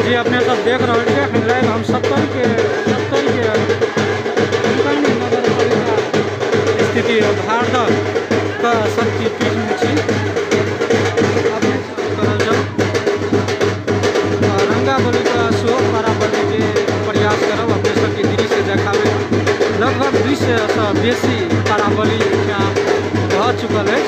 जी अपने सब देख रहे हैं एखन लाइव हम 70 के कंकनी नगर पालिका स्थिति भारदह का शक्ति पीठ में छी अपने करल जाओ रंगाबली का शो बराबरी के प्रयास करब अपने सबके दृश्य देखावे लगभग 200 से बेसी बराबरी यहाँ भऽ चुकल है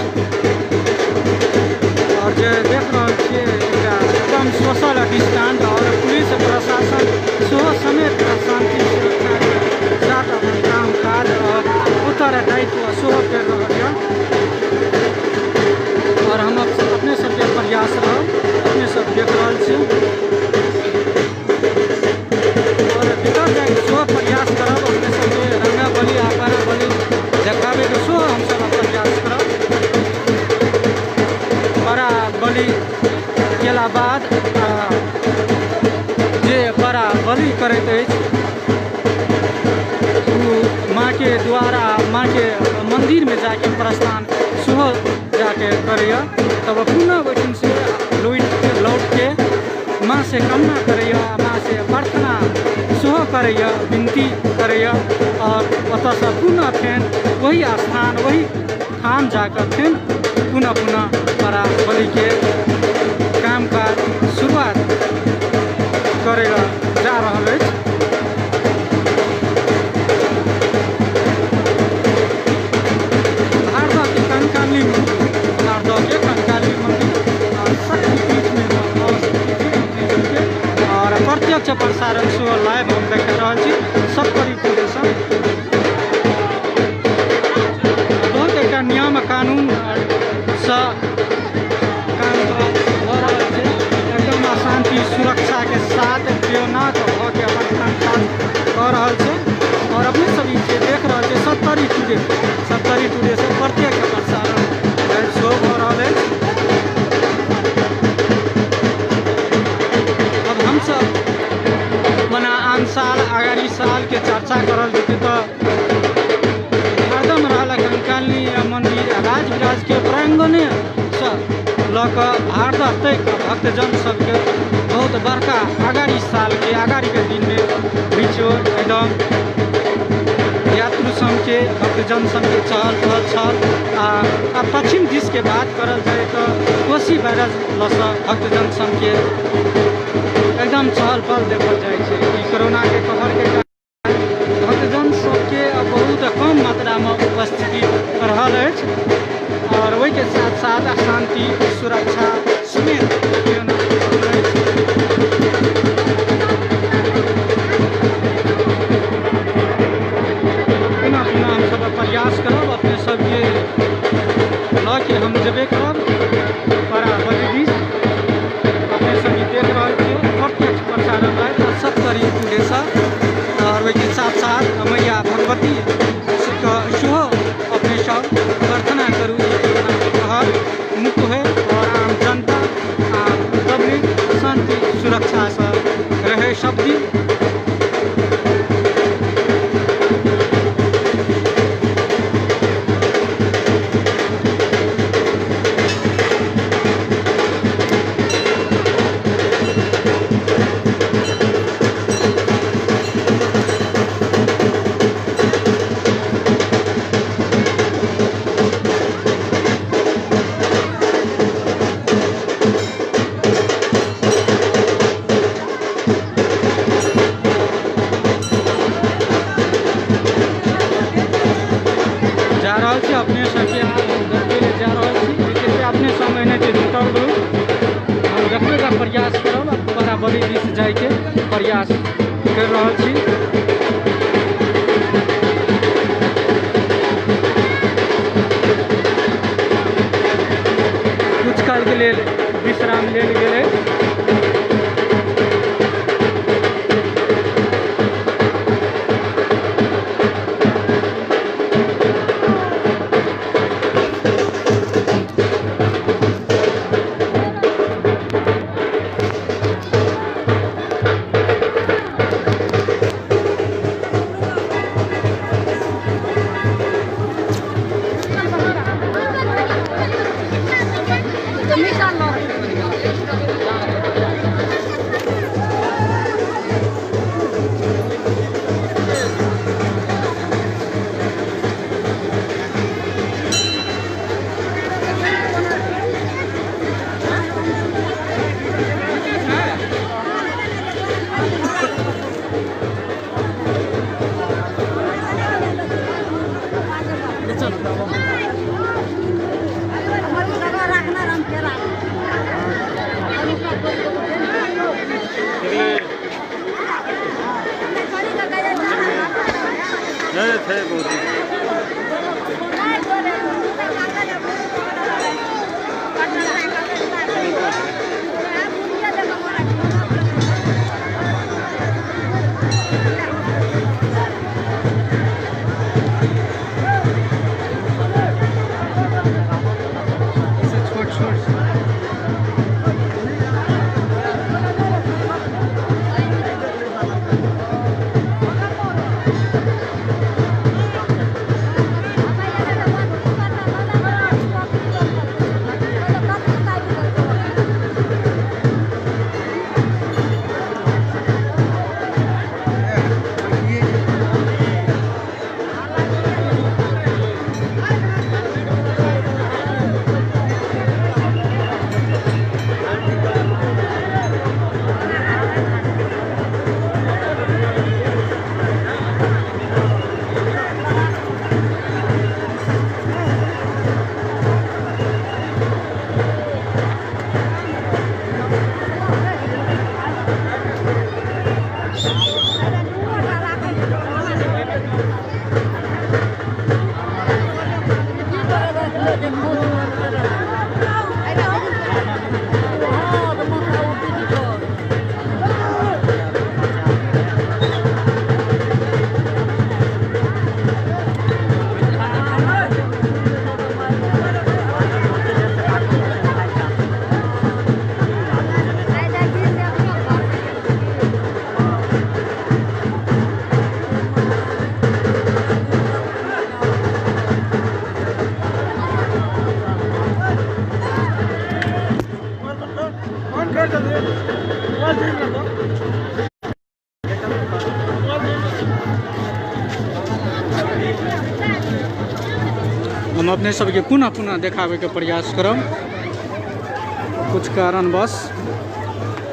और जो देख रहे छे एकदम सोशल डिस्टेंस और पुलिस प्रशासन सेहो समेत शांति सुरक्षा के साथ अपन काम काज और उत्तरदायित्व सेहो कर रहा है और हम अपने सबके प्रयास रहब अपने सब देख रहा छे और भीतर जाके सेहो प्रयास करब अपने सबके रंगाबली आ बराबरी देखावे के सेहो हम सब प्रयास करब बली केला बाद जे बड़ा बलि करैत अछि माँ के द्वारा माँ के मंदिर में जाके प्रस्थान सेहो जाके करैया तब पुनः ओहिठाम से लौट के माँ से कामना करैया माँ से प्रार्थना सेहो करैया विनती करैया और ओतऽसँ पुनः फेन वही स्थान वही ठाम जाकर फेन पुनः बड़ा बलि के काम काज शुरुआत करेगा जा रहा है भारदह के कंकाली मंदिर शक्तिपीठ में और प्रत्यक्ष प्रसारण सेहो लाइव हम देख रहा छी सबकरी टेलीविजन बहुत एक नियम कानून एकदम शांति सुरक्षा के साथ तैनात होकर अपन काम काज कर रहा है और अपने सभी से देख रहे हैं 70 टुडे से प्रत्यक्ष प्रसारण शो हो रहा है। अब हम सब मना आन साल आगामी साल के चर्चा करल जेते तो हरदम रहला कंकाली मंदिर राज विराज के प्रांगणे लक भारदह तक भक्तजन सबके बहुत बड़का आगामी साल के आगामी के दिन में बीचो एकदम यात्रु सब के भक्तजन सब के चहल पहल छल आ पश्चिम दिश के बात करल जाए तो कोसी बैराज लस भक्तजन सब के एकदम चहल पहल देखल जाए छे कोरोना के कहर के भक्तजन सबके बहुत कम मात्रा में उपस्थिति रहल अछि और वही के साथ साथ शांति सुरक्षा समेत पुनः हम सब प्रयास करब अपने सबके ल के हम जेबे करब बराबरी दिस अपने सभी देख रहे छे प्रत्यक्ष प्रसारण सबकरी टेलीविजन और वही के साथ साथ मैया भगवती सेहो अपने सब प्रार्थना करू मुक्त है और आम जनता पब्लिक शांति सुरक्षा से रहे सब दिन अपने सबके जा रहा अपने समय नहीं जुटल रहू हम देखने का प्रयास करब बराबरी दिस जाए के प्रयास कर रहा छी कुछ काल के लिए विश्राम लेल गेल है बहुत ही। हम अपने सबके पुनः पुनः देखावे के प्रयास करब। कुछ कारणवश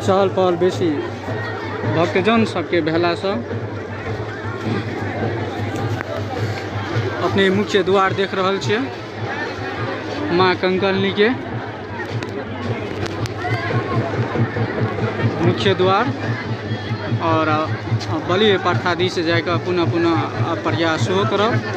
चहल पहल बेसी भक्तजन सबके भेला से अपने मुख्य द्वार देख रहल छियै माँ कंकालिनी के मुख्य द्वार और बलि प्रसादी से जाकर पुनः पुनः प्रयास सेहो करब।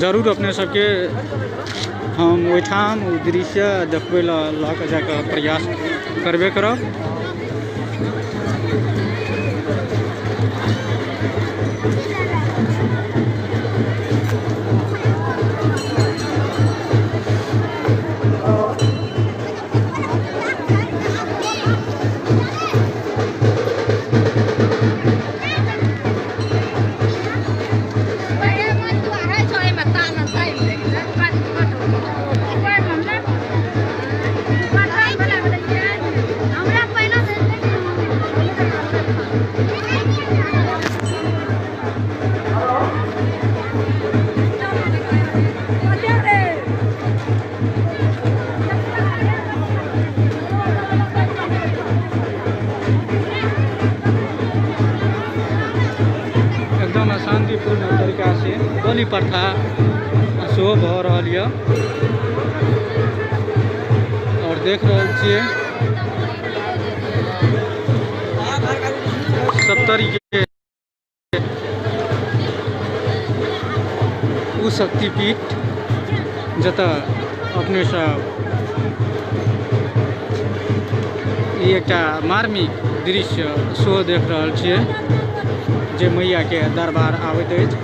जरूर अपने सबके हम ओहिठाम दृश्य देखबै लऽ के जाकर प्रयास करबे करब। शांतिपूर्ण तरीका से बलि प्रथा सेहो भऽ रहल यऽ और देख रहल छियै सप्तरी के उ शक्तिपीठ जतऽ अपने सब एकटा मार्मिक दृश्य सेहो देख रहल छियै जे मैया के दरबार आबैत अछि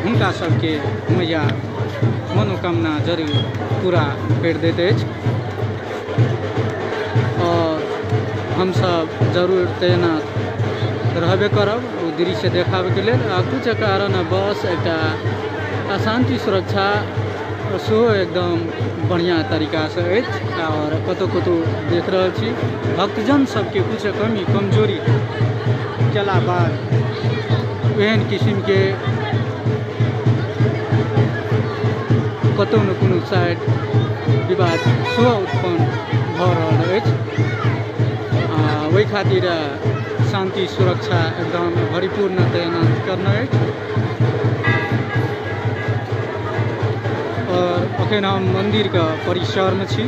हुनका सबके मैया मनोकामना जरूर पूरा कर दैत अछि और हम सब जरूर तैनात रहबे करब ओ दृश्य देखाबे के लेल। आ कुछ कारण बस एकटा अशांति सुरक्षा सेहो एकदम बढ़िया तरीका से अछि और कतौ कतौ देख रहल छी भक्तजन सबके कुछ कमी कमजोरी केला बाद एहन किस्म के कतौ न कोनो साइड विवाद सेहो उत्पन्न भऽ रहल अछि। ओहि खातिर शांति सुरक्षा एकदम भरपूर्ण तैनात करना है। और अखन हम मंदिर का परिसर में छी,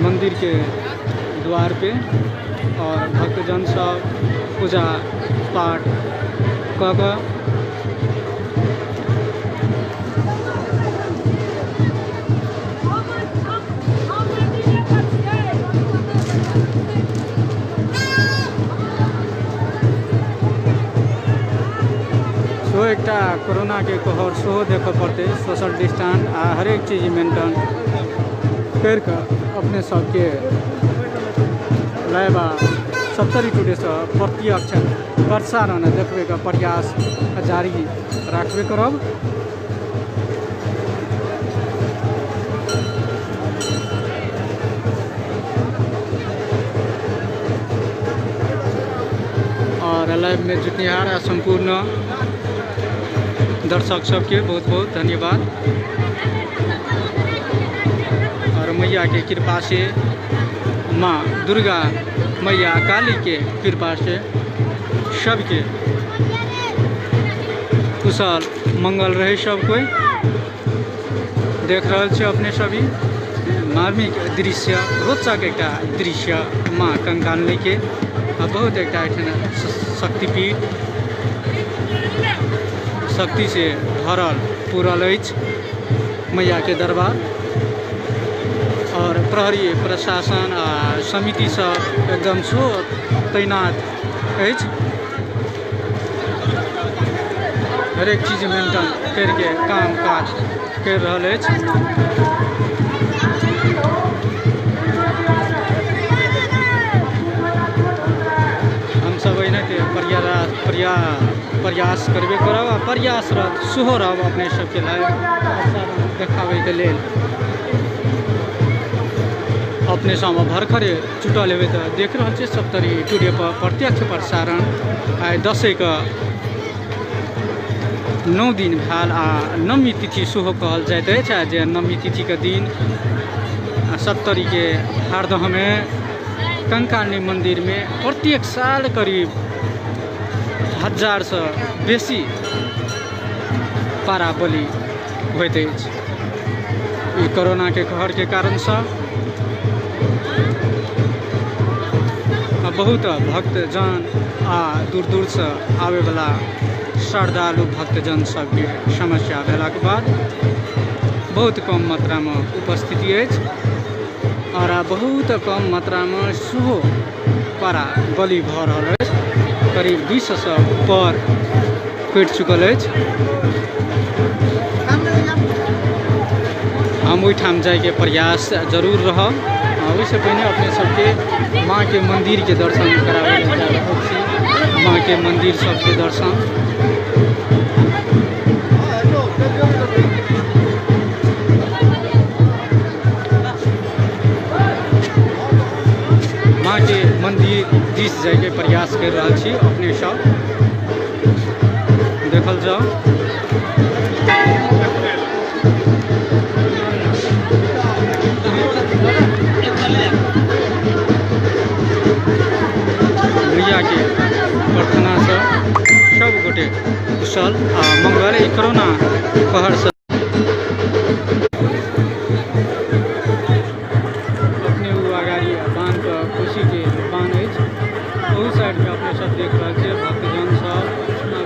मंदिर के द्वार पे, और भक्तजन सब पूजा पाठ कऽ एकटा कोरोना के कहर सेहो देखऽ पड़ते, सोशल डिस्टेंस आ हरेक चीज मेंटेन करके अपने सबके लाइव 70 टुडे से प्रत्यक्ष प्रसारण देखबे का प्रयास जारी रखबे करब। और लाइव में जुटनिहार संपूर्ण दर्शक सबके बहुत बहुत धन्यवाद। और मैया के कृपा से, माँ दुर्गा मैया काली के कृपा से सबके कुशल मंगल रहे। सब कोई देख रहा है अपने सभी मार्मिक दृश्य, रोचक एक दृश्य माँ कंकाल लेके बहुत एक शक्तिपीठ शक्ति से भरल पूरल मैया के दरबार। और प्रहरी प्रशासन आ समिति सब एकदम सो तैनात हरेक चीज मेंटेन करके काम काज कर रहा है। हम सब प्रयास करबे करब आ प्रयासरत सेहो रहब अपने सबके लाइव देखाबे के लेल। अपने सब भरखरे जुटल हेबे तो देख रहा है 70 टुडे पर प्रत्यक्ष प्रसारण। आइ दशै का 9 दिन भेल आ नवमी तिथि सेहो कहल जाइत अछि। आ जे नवमी तिथि के दिन 70 के हरदह में कंकाली मंदिर में प्रत्येक साल करीब 1000 से बेसी पारा बलि होइत अछि। कोरोना के कहर के कारण से बहुत भक्तजन आ दूर दूर से आवे वाला श्रद्धालु भक्तजन सबके समस्या भेला के बाद बहुत कम मात्रा में उपस्थिति अछि। और बहुत कम मात्रा में सेहो पारा बलि भऽ रहल अछि। करीब 200 से ऊपर कटि चुकल अछि। हम ओहिठाम जाए के प्रयास जरूर रहब। ओहिसे पहले अपने सबके माँ के मंदिर के दर्शन करावे जा रहल छी। माँ के मंदिर सबके दर्शन माँ के मंदिर दिस जाए के प्रयास कर रहा छी। अपने सब देखल जाओ। मैया के प्रार्थना से सब गोटे कुशल आ मंगल कोरोना कहर से अपने अगाड़ी बांध के खुशी के बांध ओहि साइड में अपने सब देख रहा है। भक्तजन सब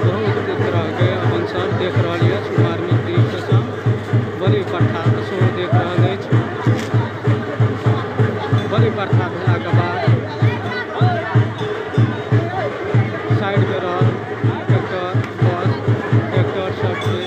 बहुत तरह के अपन सब देख रहा है। धार्मिक दृश्य सब बलि प्रथा सेहो देख रहा है। बलि प्रथा भेला के बाद साइड में रह ट्रैक्टर बस ट्रैक्टर सबके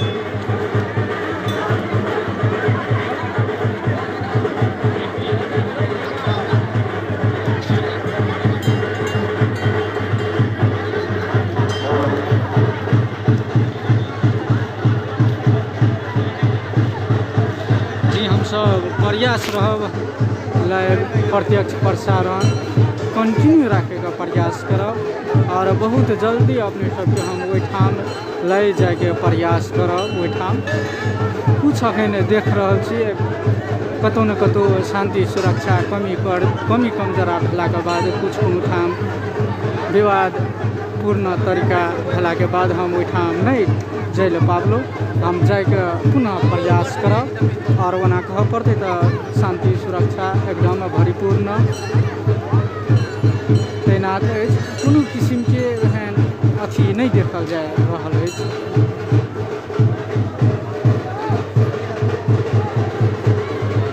जी हम सब प्रयास रहब लाइव प्रत्यक्ष प्रसारण कंटिन्यू रखे का प्रयास करब और बहुत जल्दी अपने सबके हम ओहिठाम ले जाए के प्रयास करब। ओहिठाम कुछ अखन देख रहल छी कतौ न कतौ शांति सुरक्षा कमी कमजोरा भेलाके बाद कुछ ठाम विवादपूर्ण तरीका भेलाके बाद हम ओहिठाम नहीं जाय ले पाबलो। हम जाके पुनः प्रयास करब और ओना कह पड़ते तो शांति सुरक्षा एकदम भरपूर्ण तैनात है। कोनो किस्म के एहन अथी नहीं देखल जा रहल है।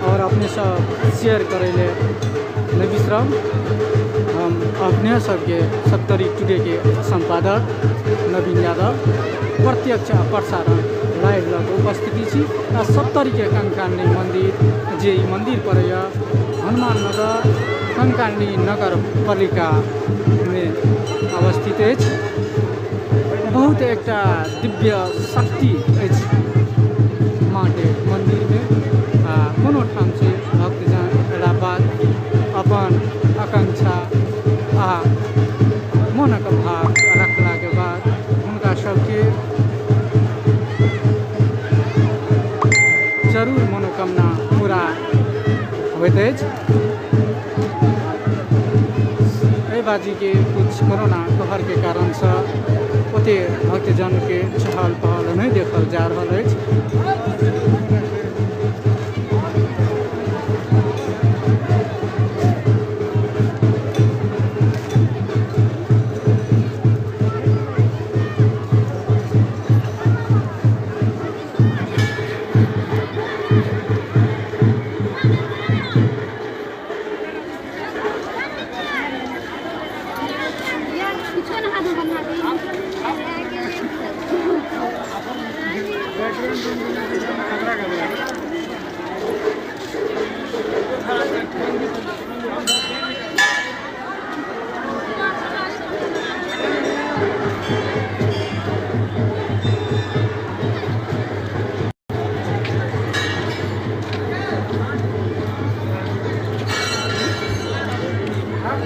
और अपने सब शेयर करे ले नहीं बिसरब। हम अपने सबके 70 टुडे के संपादक नवीन यादव प्रत्यक्ष प्रसारण लाइव लग उपस्थिति छी। 70 के कंकाली मंदिर जे मंदिर पड़ैया हनुमान नगर कंकाली नगर पालिका में अवस्थित है। बहुत एक दिव्य शक्ति माँ के मंदिर में कोनो ठाम से भक्तजन एला बाद अपन आकांक्षा आ मनक भाव रखला के बाद उनका सबके जरूर मनोकामना पूरा होइत अछि। एहि बाजी के कुछ कोरोना कहर के कारण से ओते भक्तजन के चहल पहल नहीं देखल जा रहल अछि।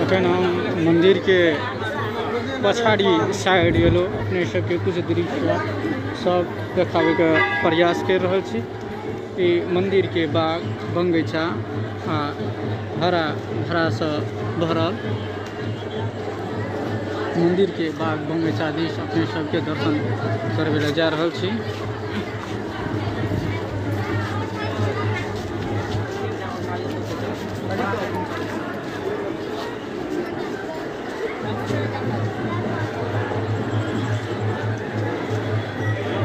अखन हम मंदिर के पछाड़ी साइड गेलो अपने सबके कुछ दृश्य सब देखावे के प्रयास कर रहल छी। ई मंदिर के बाग बगीचा आ हरा भरा से भरल मंदिर के बाग बगीचा दिश अपने सबके दर्शन करबे ले जा रहल छी।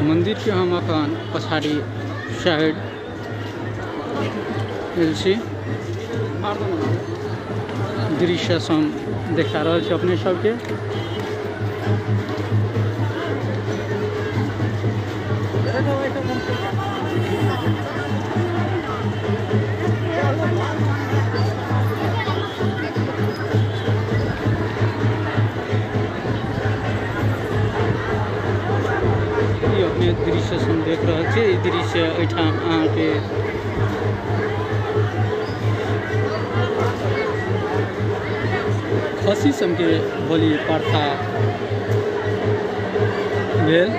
मंदिर के हम अखन पछाड़ी साइड छी दृश्य हम देखा रहा छी अपने सबके। अपने दृश्य हम देख रहा छे। दृश्य एठाम अहाँ के खसी सबके बलि प्रथा भेल।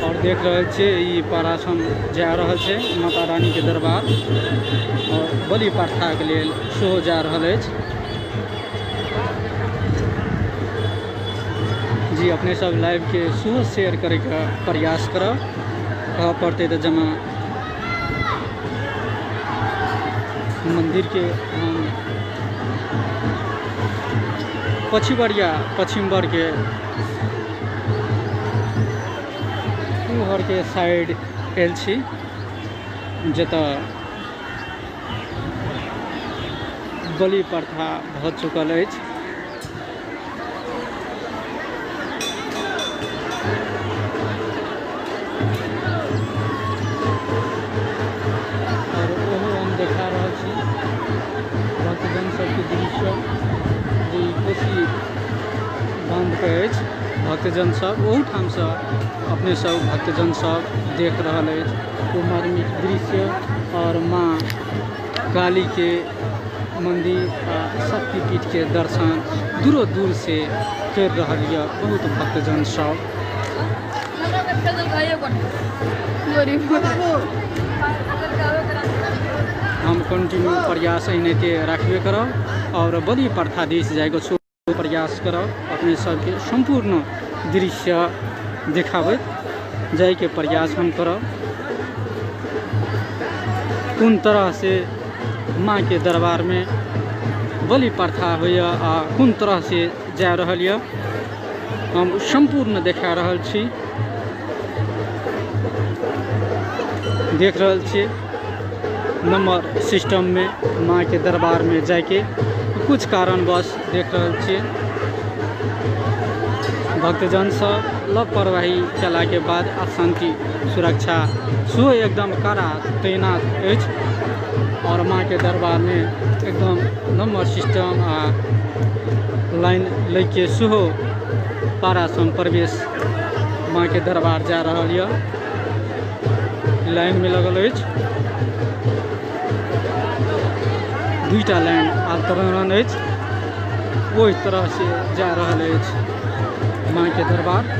और देख रहे छे ई पारासम जा रहा छे माता रानी के दरबार और बलि प्रथा के लिए सेहो जा रहा अछि। जी अपने सब लाइव के सेहो शेयर करे का प्रयास करब। कह पड़ते तो जमा मंदिर के हम पश्चिम बर के घर के साइड आयल छी जतऽ बलि प्रथा भ चुकल अछि। और ओहो हम देखा रहा छी भक्तजन सबके दृश्य जे कोशी बांध के अछि। भक्तजन सब ओहू ठाम से अपने सब भक्तजन सब देख रहा है वो मार्मिक दृश्य और माँ काली के मंदिर आ शक्तिपीठ के दर्शन दूर दूर से कर रहा है बहुत भक्तजन सब। हम कंटिन्यू प्रयास एनाहिते रखबे करब और बलि प्रथा दिस जाएगा छो प्रयास करब अपने सबके संपूर्ण दृश्य देखाबैत जाए के प्रयास हम करब कोन तरह से माँ के दरबार में बलि प्रथा होइए आ कोन तरह से जा रहल यऽ हम संपूर्ण देखा रहल छी। देख रहल छी नंबर सिस्टम में माँ के दरबार में जाके कुछ कारणवश देख रहल छी भक्तजन सब लापरवाही केला के बाद अशांति सुरक्षा सेहो एकदम कड़ा तैनात अछि और माँ के दरबार में एकदम नंबर सिस्टम आ लाइन लेके सेहो पारासन प्रवेश माँ के दरबार जा रहल यऽ लाइन में लगल अछि दुईटा लाइन आल्टरनेट अछि ओहि तरह से जा रहल अछि माँ के दरबार।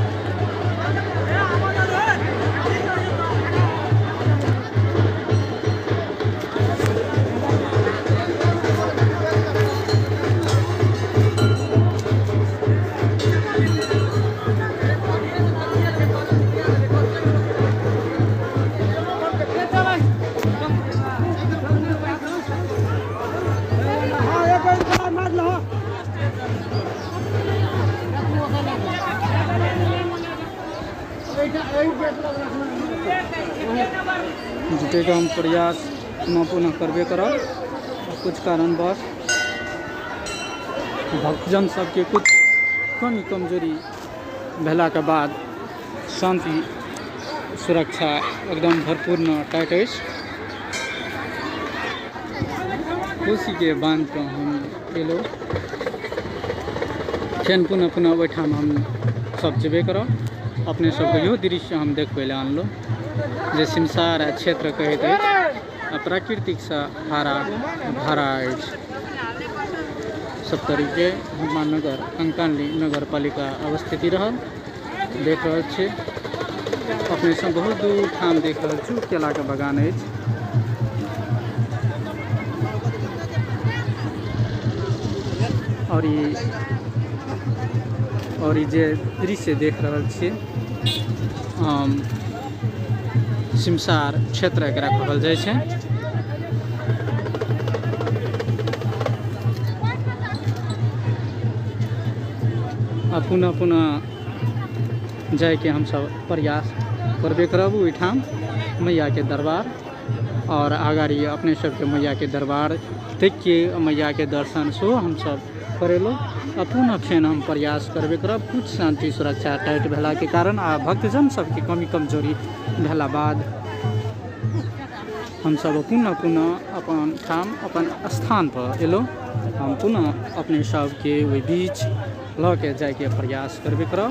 जुटेगा हम प्रयास पुनः करबे करब कुछ कारणवश भक्तजन सबके कुछ कमी कमजोरी भेला के बाद शांति सुरक्षा एकदम भरपूर टाइट अछि कोसी के बांध के हम एलो फेन पुनः ओहिठाम हम सब जेबे करब अपने सबके इहो दृश्य हम देखबै लए आनलो जे सिमसार क्षेत्र कहैत अछि प्राकृतिक से हरा भरा अछि सब तरीके महानगर कंकाली नगर पालिका अवस्थित रहल देख रहल छी अपने सब बहुत दूर ठाम देख रहल छी केला के बगान अछि और ये जे दृश्य देख रहल छी सिमसार क्षेत्र एकरा कहल जाइ छै आ पुनः जाए के हम सब प्रयास करबे करब ओहिठाम मैया के दरबार और आगाड़ी अपने सबके मैया के दरबार देख के मैया के दर्शन सेहो हम सब करेलो आ पुनः फेन हम प्रयास करबे करब कुछ शांति सुरक्षा टाइट भेला के कारण आ भक्तजन सबके कमी कमजोरी भेला बाद हम सब पुनः अपन ठाम अपन स्थान पर एलो हम पुनः अपने सबके ओहि बीच ल के जाए के प्रयास करबे करब।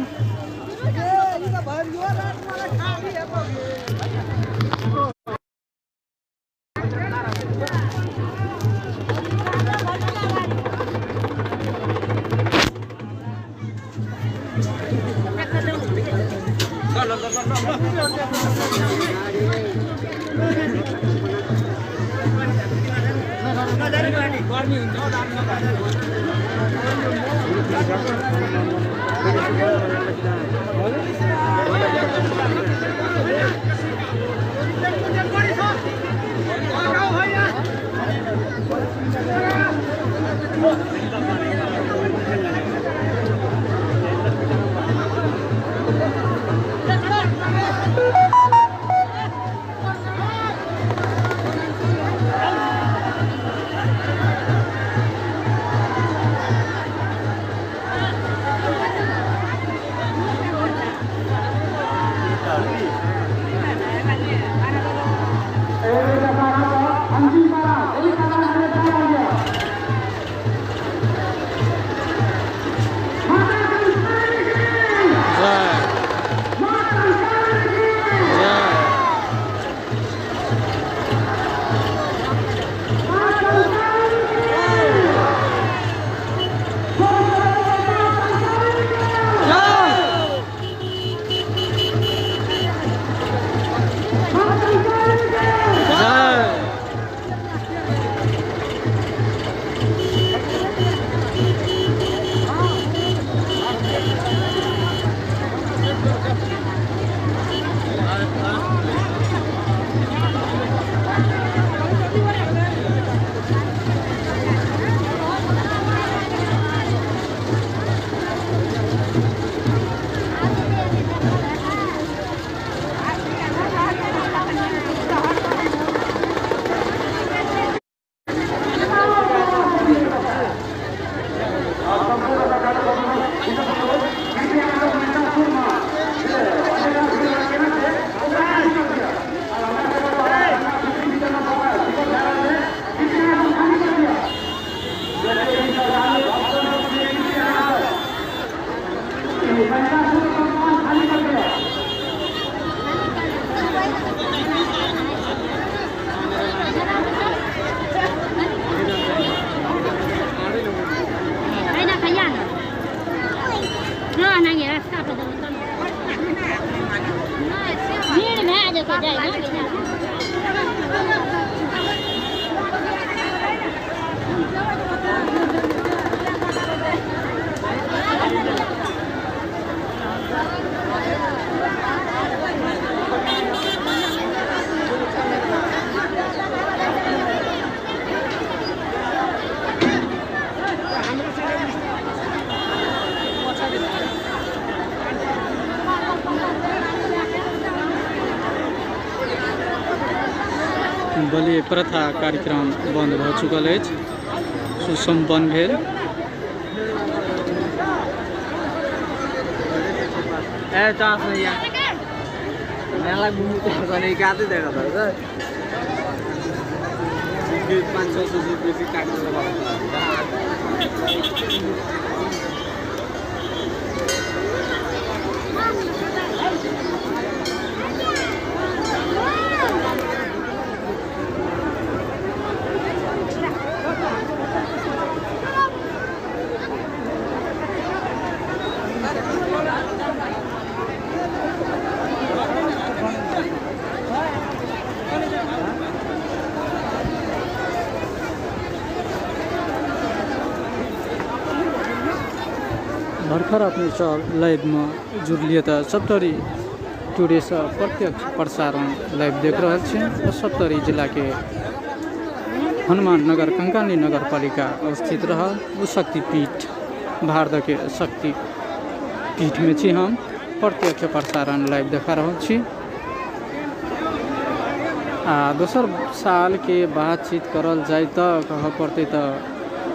बलि प्रथा कार्यक्रम बंद भ चुकल अछि, सुसंपन्न भेल। भर्खर अपने सब लाइव में जुड़लिए तो सप्तरी टुडे से प्रत्यक्ष प्रसारण लाइव देख रहे हैं। सप्तरी जिला के हनुमान नगर कंकाली नगर पालिका अवस्थित रहा वो शक्तिपीठ भारत के शक्ति पीठ में छी हम प्रत्यक्ष प्रसारण लाइव देखा रहा छी। दोसर साल के बातचीत करल जाए तो कह पड़ते तो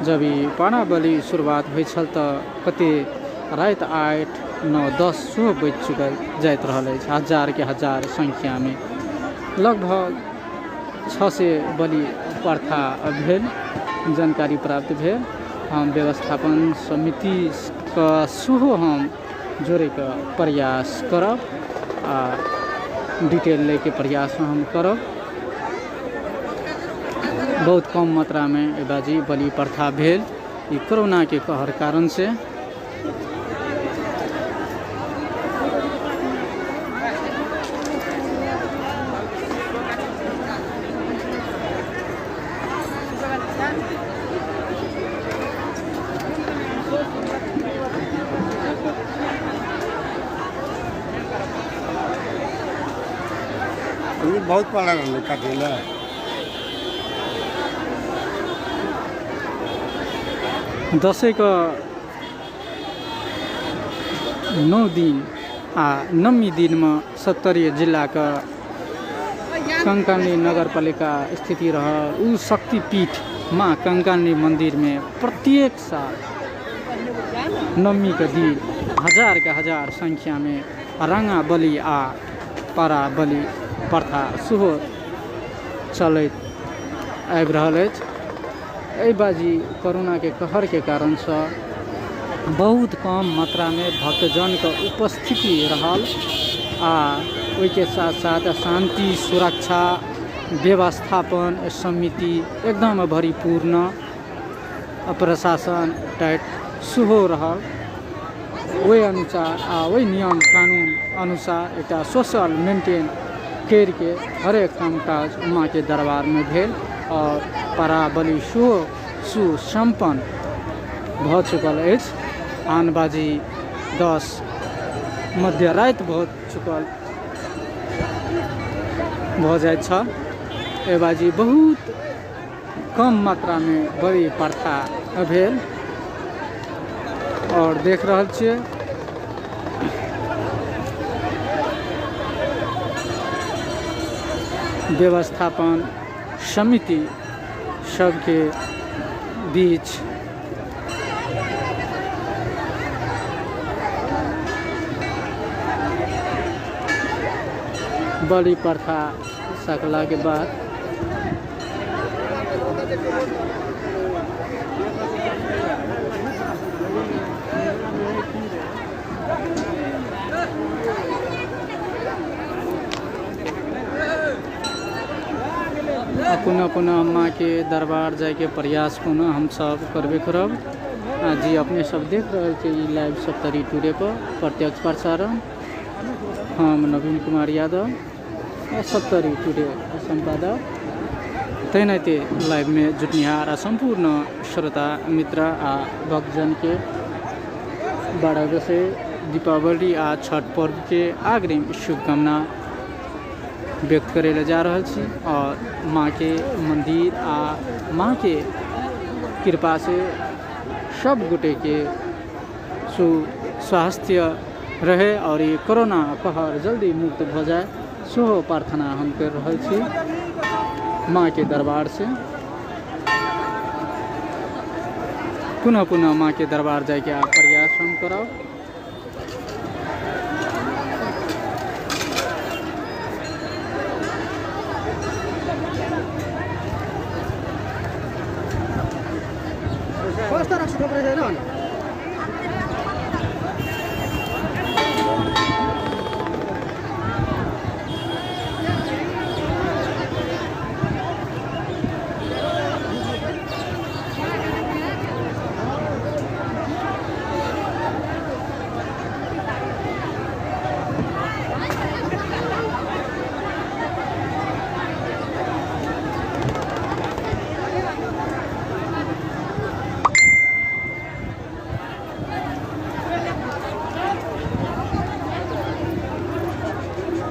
जब ई पाना बलि शुरुआत हो कते रात 8, 9, 10 सेहो बज चुकल जाइत रहल अछि। हजार के हजार संख्या में लगभग 6 से बलि प्रथा भेल जानकारी प्राप्त भेल। हम व्यवस्थापन समिति का सेहो हम जोड़े का प्रयास करब आ डिटेल लेके प्रयास हम करब। बहुत कम मात्रा में बाजी बलि प्रथा भेल ई कोरोना के कहर कारण से। बहुत पड़ा काटेला दशैं का 9 दिन आ 9वीं दिन में सप्तरी जिला का कंकाली नगर पालिका स्थिति रहा उ शक्तिपीठ माँ कंकाली मंदिर में प्रत्येक साल 9वीं के दिन हजार के हजार संख्या में रंगा बलि आ पारा बलि प्रथा सेहो चलैत आबि रहल अछि। एहि बाजी कोरोना के कहर के कारण से बहुत कम मात्रा में भक्तजन के उपस्थिति रहल आ ओहि के साथ साथ शांति सुरक्षा व्यवस्थापन समिति एकदम भरीपूर्ण प्रशासन टाइट सेहो रहल। वही अनुसार आ वही नियम कानून अनुसार एक सोशल मेंटेन करके हरेक काम काज माँ के दरबार में भेल और पारा बलि सेहो सुसंपन्न भ चुकल अछि। आन बाजी 10 मध्य राति भ चुकल भ जाइत छल। ए बाजी बहुत कम मात्रा में बड़ी प्रथा भेल और देख रहल छियै व्यवस्थापन समिति सबके बीच बलि प्रथा सकला के बाद पुनः पुनः माँ के दरबार जाए के प्रयास पुनः हम सब करबे करब। जी अपने सब देख रहे थे ई लाइव सप्तरी टुडे पर प्रत्यक्ष प्रसारण। हम नवीन कुमार यादव 70 टुडे संपादक तैनाते लाइव में जुटनिहार संपूर्ण श्रोता मित्र आ भक्तजन के 12 अगस्त से दीपावली आ छठ पर्व के अग्रिम शुभकामना व्यक्त करे जा रहा छी और माँ के मंदिर आ माँ के कृपा से सब गोटे के स्वास्थ्य रहे और ये कोरोना कहर जल्दी मुक्त हो जाए सो प्रार्थना हम कर रहा छी माँ के दरबार से। पुनः पुनः माँ के दरबार जाके आप प्रयास हम कराओ।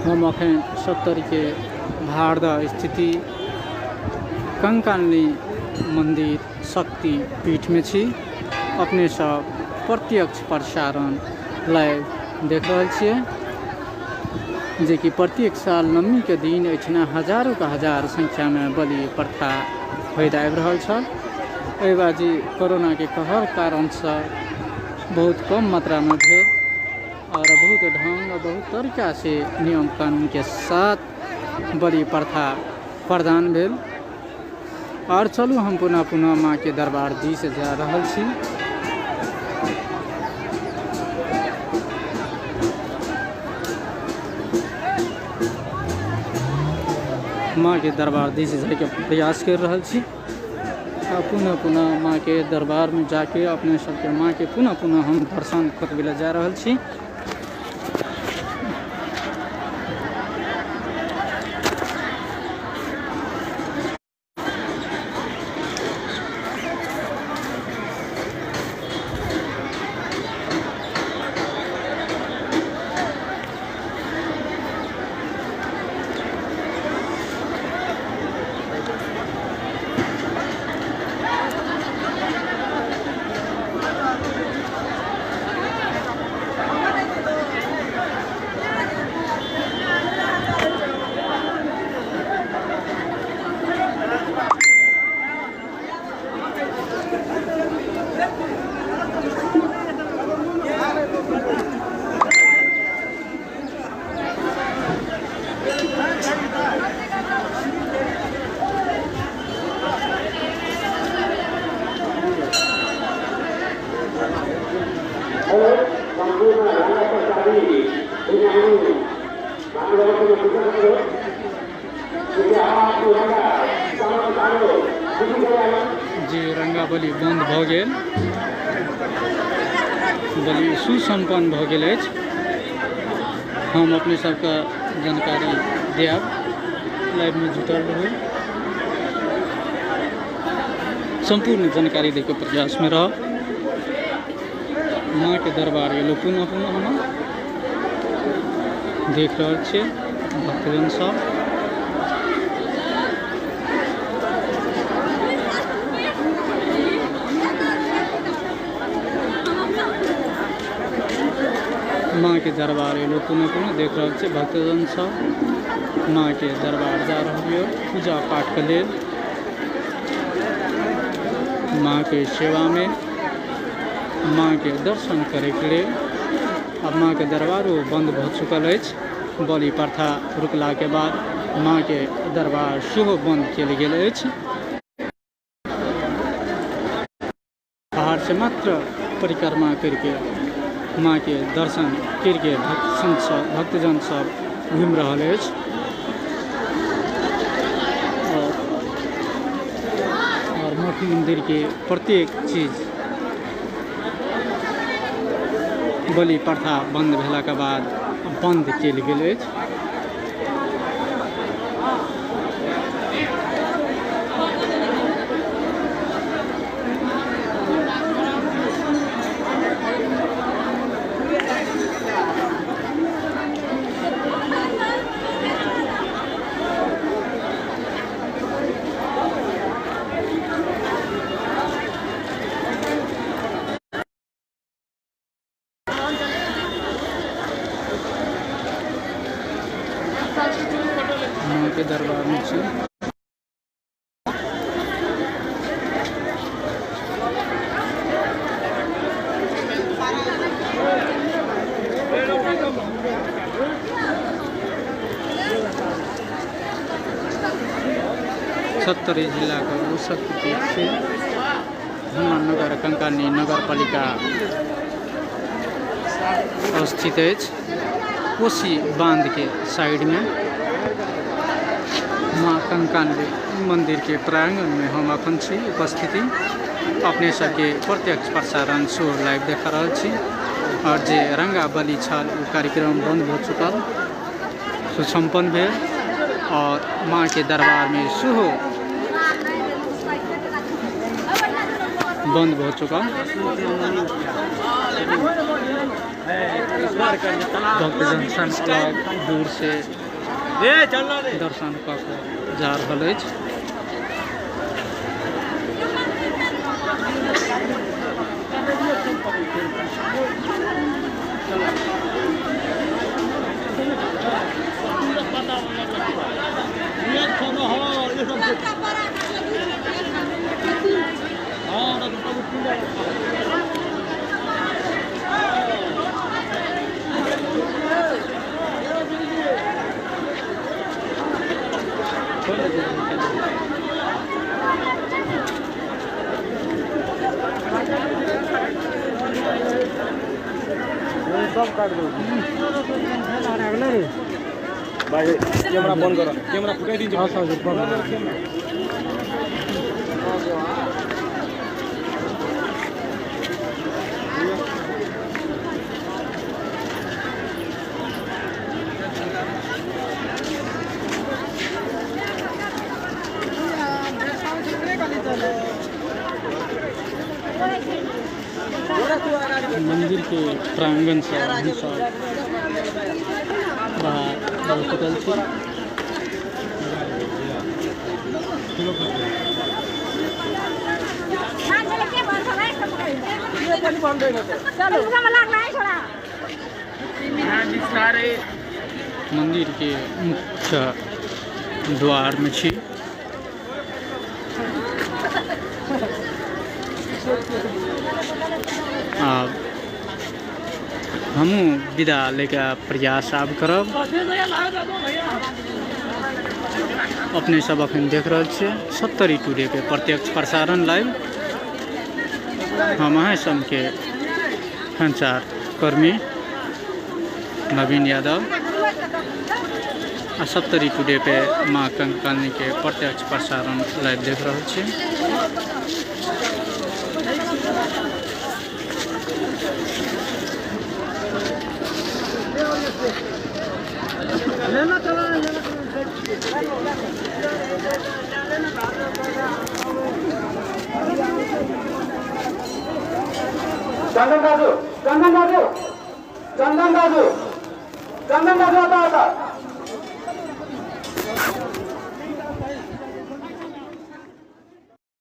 हम अखन 70 के भारदा स्थिति कंकाली मंदिर शक्ति पीठ में छी। अपने सब प्रत्यक्ष प्रसारण लाइव देख रहा छे जे कि प्रत्येक साल नवमी के दिन एठना हजारों का हजार संख्या में बलि प्रथा होइत आबि रहल छल। एहि बाजी कोरोना के कहर कारण से बहुत कम मात्रा में भेल और बहुत ढंग और बहुत तरीका से नियम कानून के साथ बलि प्रथा प्रदान भेल। और चलू हम पुनः पुनः माँ के दरबार दिस जा रहल छी। माँ के दरबार दिस जाए के प्रयास कर रहल छी। पुनः पुनः माँ के दरबार में जाके अपने सबके माँ के पुनः पुनः हम दर्शन करबे जा रहल छी। जी रंगाबली बंद भ गेल, बलि सुसंपन्न भ गेल अछि। हम अपने सबके जानकारी देब, लाइव में जुटल रहू, संपूर्ण जानकारी दे के प्रयास में रह। माँ के दरबार एलो पुनः पुनः हम देख रहल छियै भक्तजन सब। माँ के दरबार एलो पुनः पुनः देख रहा छे भक्तजन सब। माँ के दरबार जा रही है पूजा पाठ के लेल, माँ के सेवा में, माँ के दर्शन करे के लिए। अब माँ के दरबारो बंद भ चुकल अछि। बलि प्रथा रुकला के बाद माँ के दरबार सेहो बंद कयल गेल अछि। पहाड़ से मात्र परिक्रमा करके माँ के दर्शन करके भक्तजन सब घूम रहा है। और मोटी मंदिर के प्रत्येक चीज बलि प्रथा बंद भेला के बाद बंद कयल गेल अछि। माँ के दरबार में छी। सत्तरी जिला का शक्तिपीठ से नगर कंकानी नगरपालिका अवस्थित है। कोसी बांध के साइड में माँ कंकानी मंदिर के प्रांगण में हम अपन छी उपस्थिति अपने सबके प्रत्यक्ष प्रसारण शो लाइव देखा रहा छी। और जे रंगा बलि छल वो कार्यक्रम बंद हो चुका सुसंपन्न भेल और माँ के दरबार में सुहो बंद हो चुका। भक्तजन दूर से दर्शन कऽ जा रहल अछि। सब काट दो भाई कैमरा बंद करो कैमरा फुटाई दीजिए। हां सर बंद मंदिर के प्रांगण से बाहर चुकल छी। मंदिर के मुख्य द्वार में छी। अब हमू विदा लेके प्रयास आब करब। अपने सब अखन देख रहे छे 70 टुडे के प्रत्यक्ष प्रसारण लाइव। हम अहाँ सबके संचार कर्मी नवीन यादव 70 टुडे पे माँ कंकानी के प्रत्यक्ष प्रसारण लाइव देख रहे छे। लेना चला चंदन दादू आता आता